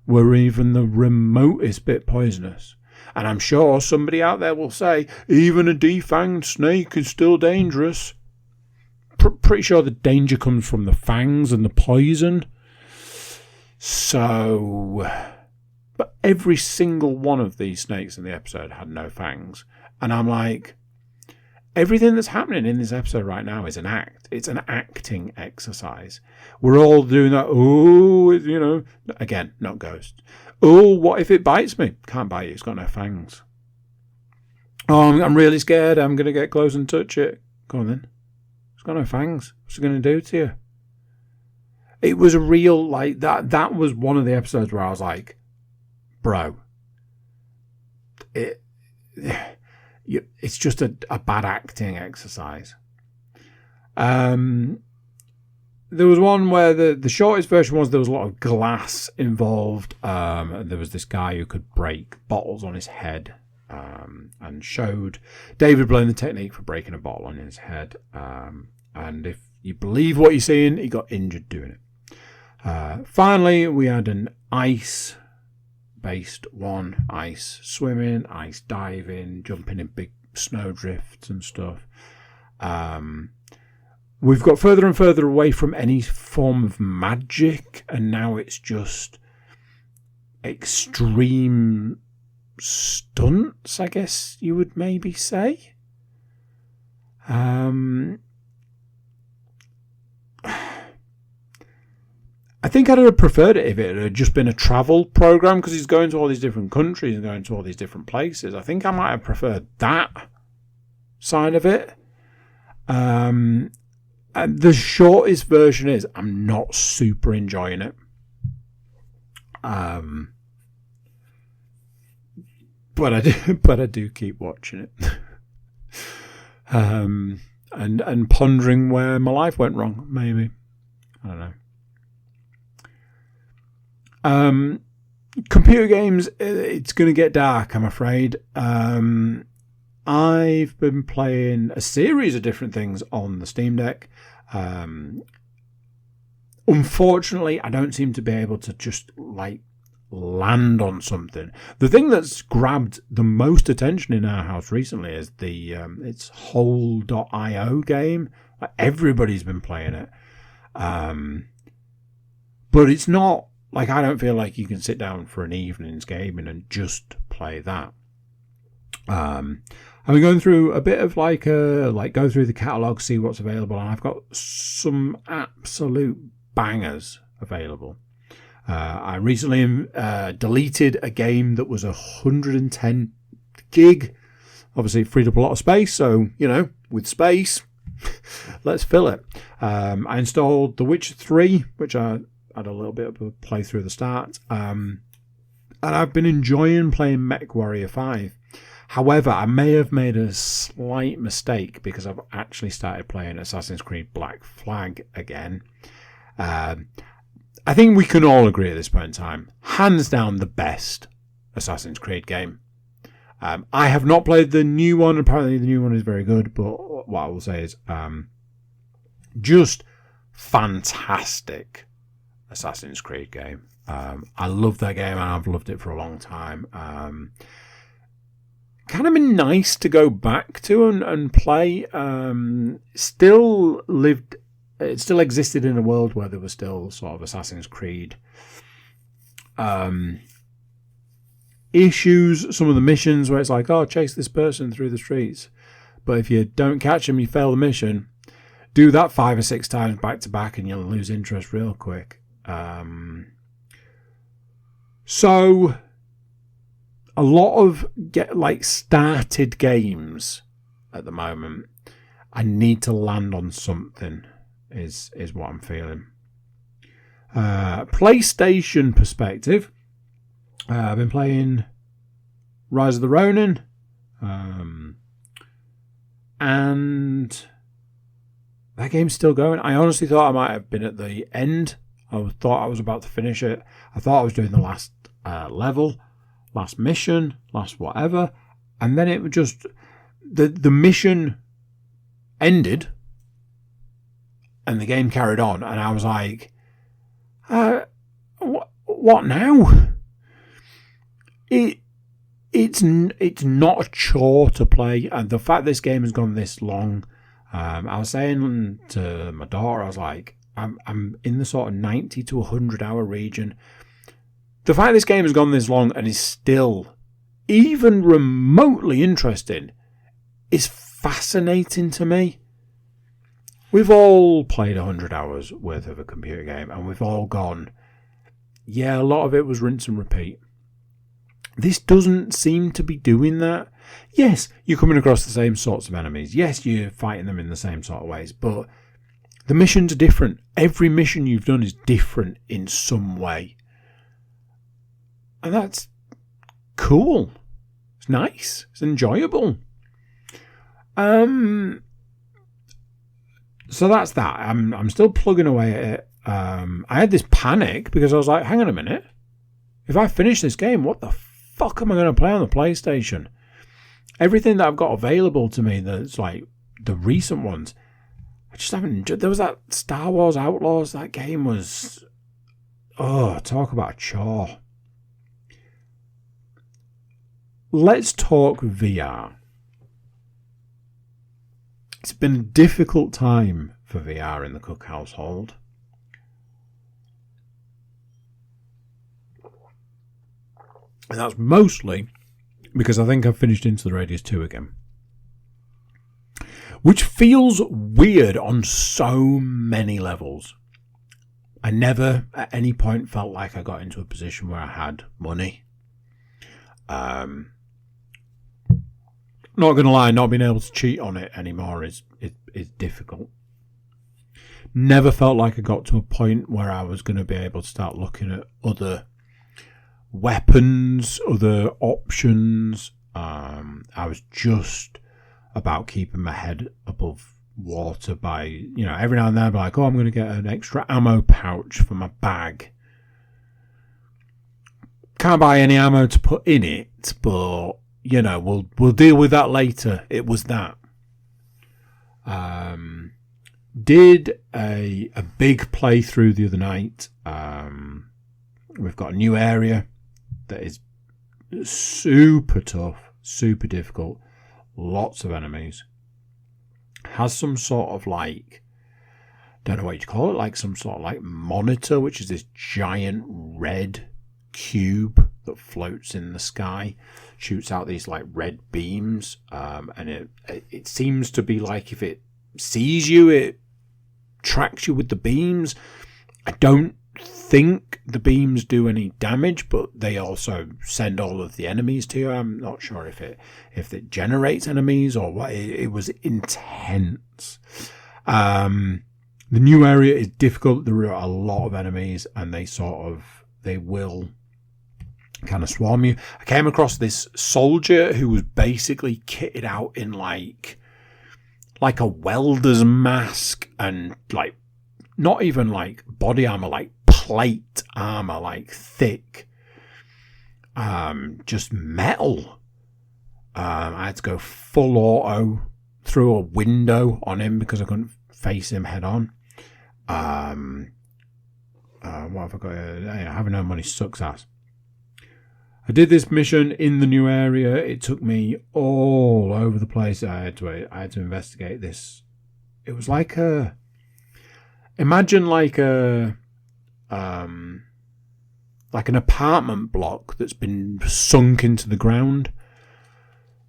were even the remotest bit poisonous. And I'm sure somebody out there will say, even a defanged snake is still dangerous. Pretty sure the danger comes from the fangs and the poison. So... But every single one of these snakes in the episode had no fangs. And I'm like, everything that's happening in this episode right now is an act. It's an acting exercise. We're all doing that, again, not ghosts. Oh, what if it bites me? Can't bite you, it's got no fangs. Oh, I'm really scared, I'm going to get close and touch it. Go on then. It's got no fangs. What's it going to do to you? It was a real, like, that was one of the episodes where I was like, bro, it's just a bad acting exercise. There was one where the shortest version was there was a lot of glass involved. There was this guy who could break bottles on his head, and showed David Blaine the technique for breaking a bottle on his head. And if you believe what you're seeing, he got injured doing it. Finally, we had an ice-based one. Ice swimming, ice diving, jumping in big snow drifts and stuff. We've got further and further away from any form of magic, and now it's just extreme stunts, I guess you would maybe say. I think I'd have preferred it if it had just been a travel program, because he's going to all these different countries and going to all these different places. I think I might have preferred that side of it. And the shortest version is I'm not super enjoying it. But I do keep watching it. And pondering where my life went wrong, maybe. I don't know. Computer games, it's going to get dark, I'm afraid. I've been playing a series of different things on the Steam Deck. Unfortunately, I don't seem to be able to just land on something. The thing that's grabbed the most attention in our house recently is it's Hole.io game. Everybody's been playing it. But it's not I don't feel like you can sit down for an evening's gaming and just play that. I've been going through a bit of go through the catalogue, see what's available, and I've got some absolute bangers available. I recently deleted a game that was 110 gig. Obviously, it freed up a lot of space, so, with space, let's fill it. I installed The Witcher 3, which I had a little bit of a playthrough at the start. And I've been enjoying playing MechWarrior 5. However, I may have made a slight mistake because I've actually started playing Assassin's Creed Black Flag again. I think we can all agree at this point in time, hands down the best Assassin's Creed game. I have not played the new one. Apparently the new one is very good, but what I will say is just fantastic Assassin's Creed game. I love that game and I've loved it for a long time. Kind of been nice to go back to and play. It still existed in a world where there was still sort of Assassin's Creed issues. Some of the missions where it's chase this person through the streets, but if you don't catch them, you fail the mission. Do that 5 or 6 times back to back and you'll lose interest real quick. So a lot of started games at the moment, I need to land on something is what I'm feeling. PlayStation perspective, I've been playing Rise of the Ronin, and that game's still going. I honestly thought I might have been at the end. I thought I was about to finish it. I thought I was doing the last level, last mission, last whatever, and then it was just the mission ended and the game carried on, and I was like, what now? It's not a chore to play, and the fact this game has gone this long, I was saying to my daughter, I was like, I'm in the sort of 90 to 100 hour region. The fact this game has gone this long and is still even remotely interesting is fascinating to me. We've all played 100 hours worth of a computer game and we've all gone, yeah, a lot of it was rinse and repeat. This doesn't seem to be doing that. Yes, you're coming across the same sorts of enemies. Yes, you're fighting them in the same sort of ways, but the missions are different. Every mission you've done is different in some way. And that's cool. It's nice. It's enjoyable. So that's that. I'm still plugging away at it. I had this panic because I was like, hang on a minute. If I finish this game, what the fuck am I going to play on the PlayStation? Everything that I've got available to me that's like the recent ones, I just haven't. There was that Star Wars Outlaws. That game was, talk about a chore. Let's talk VR. It's been a difficult time for VR in the Cook household. And that's mostly because I think I've finished Into the Radius 2 again. Which feels weird on so many levels. I never at any point felt like I got into a position where I had money. Not going to lie, not being able to cheat on it anymore is difficult. Never felt like I got to a point where I was going to be able to start looking at other weapons, other options. I was just about keeping my head above water by, every now and then I'd be like, I'm going to get an extra ammo pouch for my bag. Can't buy any ammo to put in it, but, we'll deal with that later. It was that. Did a big playthrough the other night. We've got a new area that is super tough, super difficult, lots of enemies. Has some sort of don't know what you call it, like some sort of monitor, which is this giant red cube that floats in the sky, shoots out these red beams, and it seems to be like if it sees you, it tracks you with the beams. I don't think the beams do any damage, but they also send all of the enemies to you. I'm not sure if it generates enemies or what. It was intense. The new area is difficult. There are a lot of enemies, and they will kind of swarm you. I came across this soldier who was basically kitted out in like a welder's mask and not even body armor, plate armor, thick, just metal. I had to go full auto through a window on him because I couldn't face him head on. What have I got here? Having no money sucks ass. I did this mission in the new area. It took me all over the place. I had to investigate this. It was imagine an apartment block that's been sunk into the ground.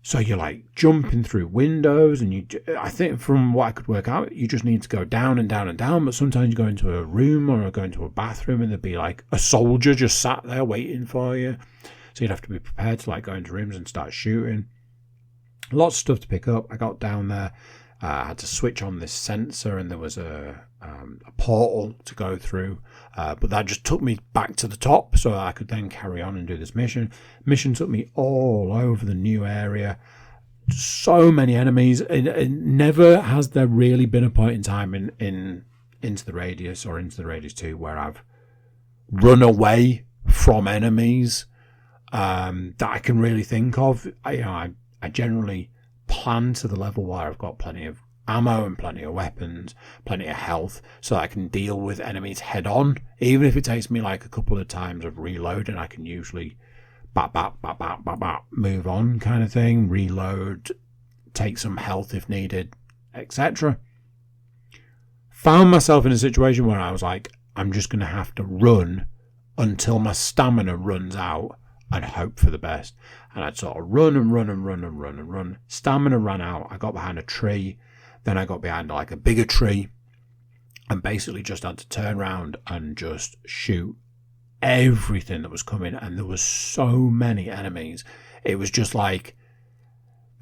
So you're jumping through windows, and I think from what I could work out, you just need to go down and down and down. But sometimes you go into a room or go into a bathroom, and there'd be a soldier just sat there waiting for you. So you'd have to be prepared to go into rooms and start shooting. Lots of stuff to pick up. I got down there. I had to switch on this sensor, and there was a portal to go through. But that just took me back to the top, so I could then carry on and do this mission. Mission took me all over the new area. So many enemies. It never has there really been a point in time in Into the Radius or Into the Radius 2 where I've run away from enemies that I can really think of. I generally plan to the level where I've got plenty of ammo and plenty of weapons, plenty of health, so that I can deal with enemies head on. Even if it takes me a couple of times of reloading, I can usually move on kind of thing, reload, take some health if needed, etc. Found myself in a situation where I was I'm just going to have to run until my stamina runs out and hope for the best. And I'd sort of run. Stamina ran out. I got behind a tree. Then I got behind a bigger tree and basically just had to turn around and just shoot everything that was coming. And there was so many enemies. It was just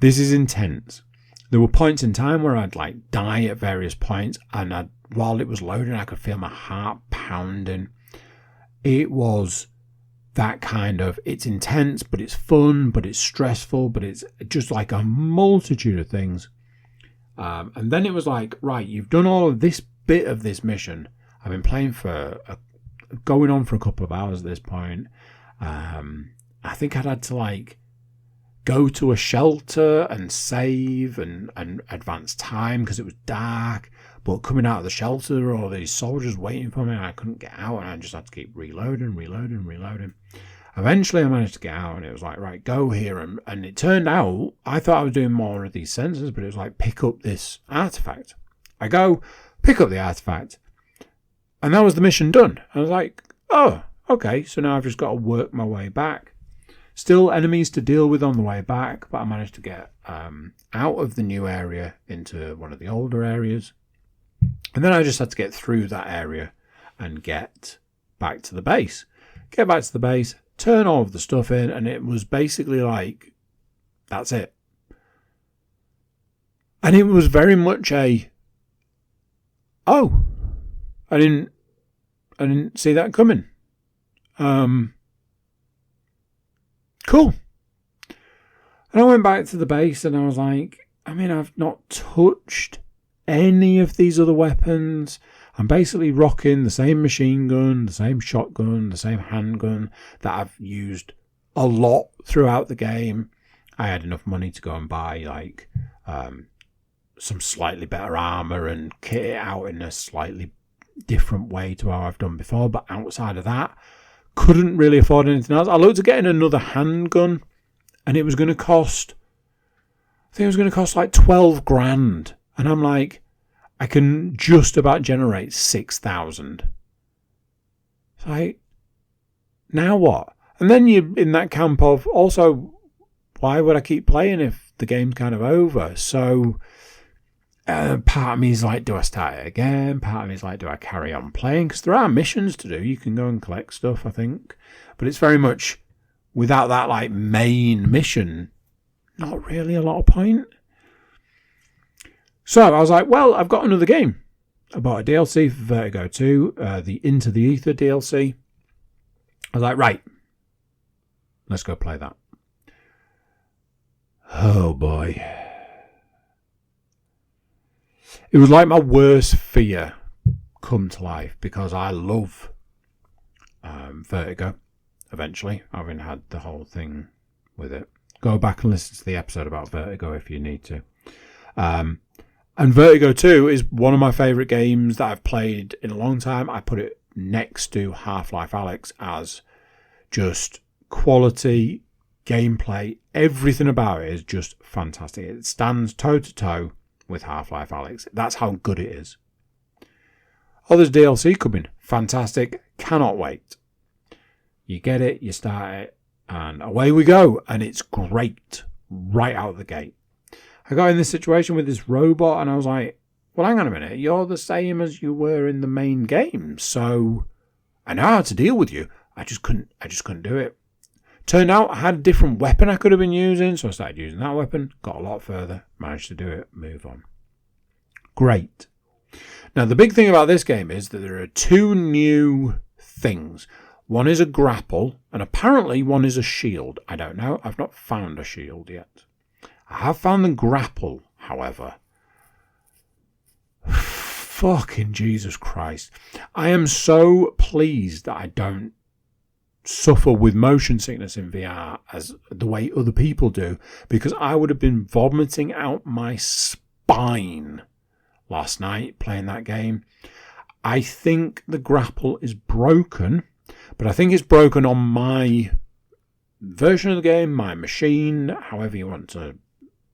this is intense. There were points in time where I'd die at various points, and while it was loading, I could feel my heart pounding. It was that kind of, it's intense, but it's fun, but it's stressful, but it's just a multitude of things. And then it was right, you've done all of this bit of this mission. I've been playing going on for a couple of hours at this point. I think I'd had to go to a shelter and save and advance time because it was dark. But coming out of the shelter, there were all these soldiers waiting for me, and I couldn't get out, and I just had to keep reloading. Eventually, I managed to get out, and it was right, go here. And it turned out, I thought I was doing more of these sensors, but it was pick up this artifact. I go, pick up the artifact, and that was the mission done. I was oh, okay, so now I've just got to work my way back. Still enemies to deal with on the way back, but I managed to get out of the new area into one of the older areas. And then I just had to get through that area and get back to the base. Get back to the base, turn all of the stuff in, and it was basically that's it. And it was very much I didn't see that coming. Cool. And I went back to the base and I was I've not touched any of these other weapons. I'm basically rocking the same machine gun, the same shotgun, the same handgun that I've used a lot throughout the game. I had enough money to go and buy like some slightly better armor and kit it out in a slightly different way to how I've done before. But outside of that, couldn't really afford anything else. I looked at getting another handgun, and it was going to cost, I think it was going to cost like 12 grand. And I'm like, I can just about generate 6,000. It's like, now what? And then you're in that camp of, also, why would I keep playing if the game's kind of over? So part of me is like, do I start it again? Part of me is like, do I carry on playing? Because there are missions to do. You can go and collect stuff, I think. But it's very much, without that like main mission, not really a lot of point. So I was like, well, I've got another game. I bought a DLC for Vertigo 2, the Into the Ether DLC. I was like, right, let's go play that. Oh boy. It was like my worst fear come to life, because I love Vertigo, eventually, having had the whole thing with it. Go back and listen to the episode about Vertigo if you need to. And Vertigo 2 is one of my favourite games that I've played in a long time. I put it next to Half-Life Alyx as just quality, gameplay, everything about it is just fantastic. It stands toe-to-toe with Half-Life Alyx. That's how good it is. Oh, there's DLC coming. Fantastic. Cannot wait. You get it, you start it, and away we go. And it's great right out of the gate. I got in this situation with this robot, and I was like, well, hang on a minute. You're the same as you were in the main game, so I know how to deal with you. I just couldn't do it. Turned out I had a different weapon I could have been using, so I started using that weapon. Got a lot further. Managed to do it. Move on. Great. Now, the big thing about this game is that there are two new things. One is a grapple, and apparently one is a shield. I don't know. I've not found a shield yet. I have found the grapple, however. Fucking Jesus Christ. I am so pleased that I don't suffer with motion sickness in VR as the way other people do, because I would have been vomiting out my spine last night playing that game. I think the grapple is broken, but I think it's broken on my version of the game, my machine, however you want to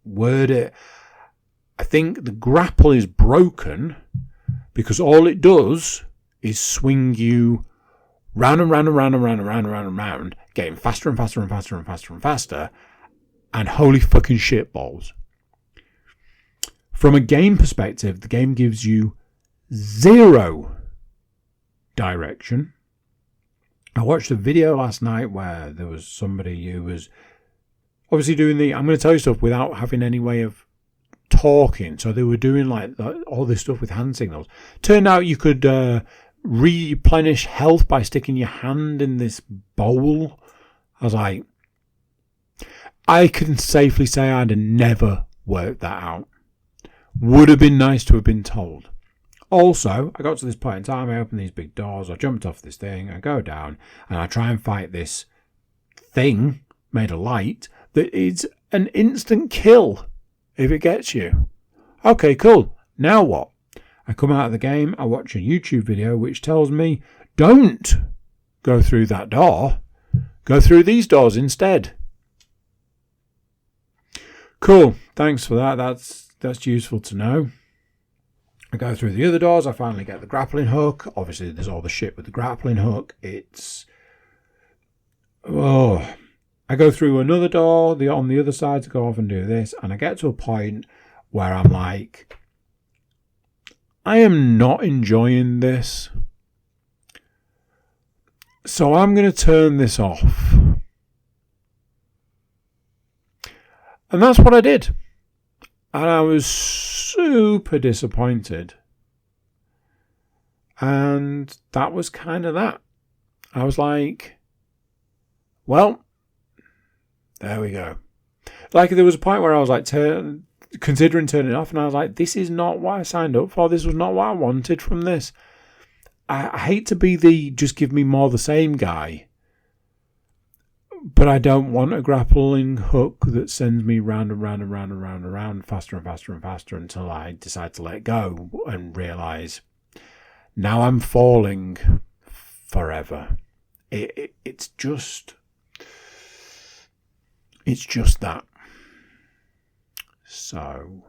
word it. I think the grapple is broken because all it does is swing you round and round and round and round and round and round and round, getting faster and faster and faster and faster and faster, and holy fucking shit balls. From a game perspective, the game gives you zero direction. I watched a video last night where there was somebody who was obviously doing I'm going to tell you stuff without having any way of talking. So they were doing like all this stuff with hand signals. Turned out you could replenish health by sticking your hand in this bowl. I was like, I can safely say I'd have never worked that out. Would have been nice to have been told. Also, I got to this point in time, I opened these big doors, I jumped off this thing, I go down, and I try and fight this thing made of light that is an instant kill if it gets you. Okay, cool. Now what? I come out of the game, I watch a YouTube video which tells me, don't go through that door. Go through these doors instead. Cool. Thanks for that. That's useful to know. I go through the other doors. I finally get the grappling hook. Obviously, there's all the shit with the grappling hook. I go through another door on the other side to go off and do this. And I get to a point where I'm like, I am not enjoying this. So I'm going to turn this off. And that's what I did. And I was super disappointed. And that was kind of that. I was like, well, there we go. Like, there was a point where I was like considering turning it off, and I was like, this is not what I signed up for. This was not what I wanted from this. I hate to be the just give me more the same guy. But I don't want a grappling hook that sends me round and round and round and round and round, faster and faster and faster, until I decide to let go and realise now I'm falling forever. It's just that. So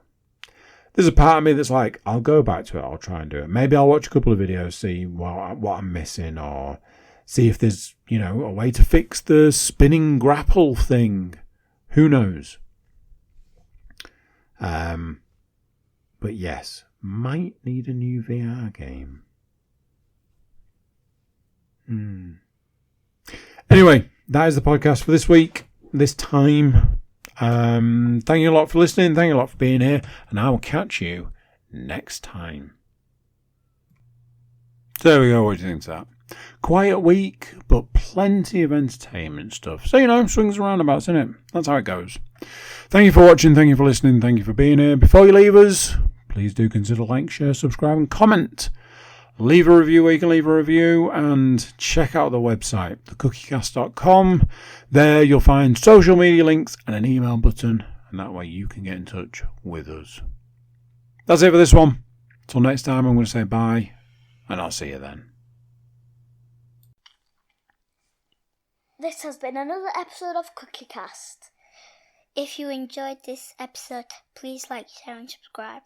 there's a part of me that's like, I'll go back to it, I'll try and do it. Maybe I'll watch a couple of videos, see what I'm missing, or see if there's, a way to fix the spinning grapple thing. Who knows? But yes, might need a new VR game. Anyway, that is the podcast for this week, this time. Thank you a lot for listening. Thank you a lot for being here. And I will catch you next time. So there we go. What do you think of that? Quiet week, but plenty of entertainment stuff. So, swings and roundabouts, innit? That's how it goes. Thank you for watching. Thank you for listening. Thank you for being here. Before you leave us, please do consider like, share, subscribe, and comment. Leave a review where you can leave a review, and check out the website, thecookiecast.com. There you'll find social media links and an email button, and that way you can get in touch with us. That's it for this one. Till next time, I'm going to say bye, and I'll see you then. This has been another episode of CookieCast. If you enjoyed this episode, please like, share and subscribe.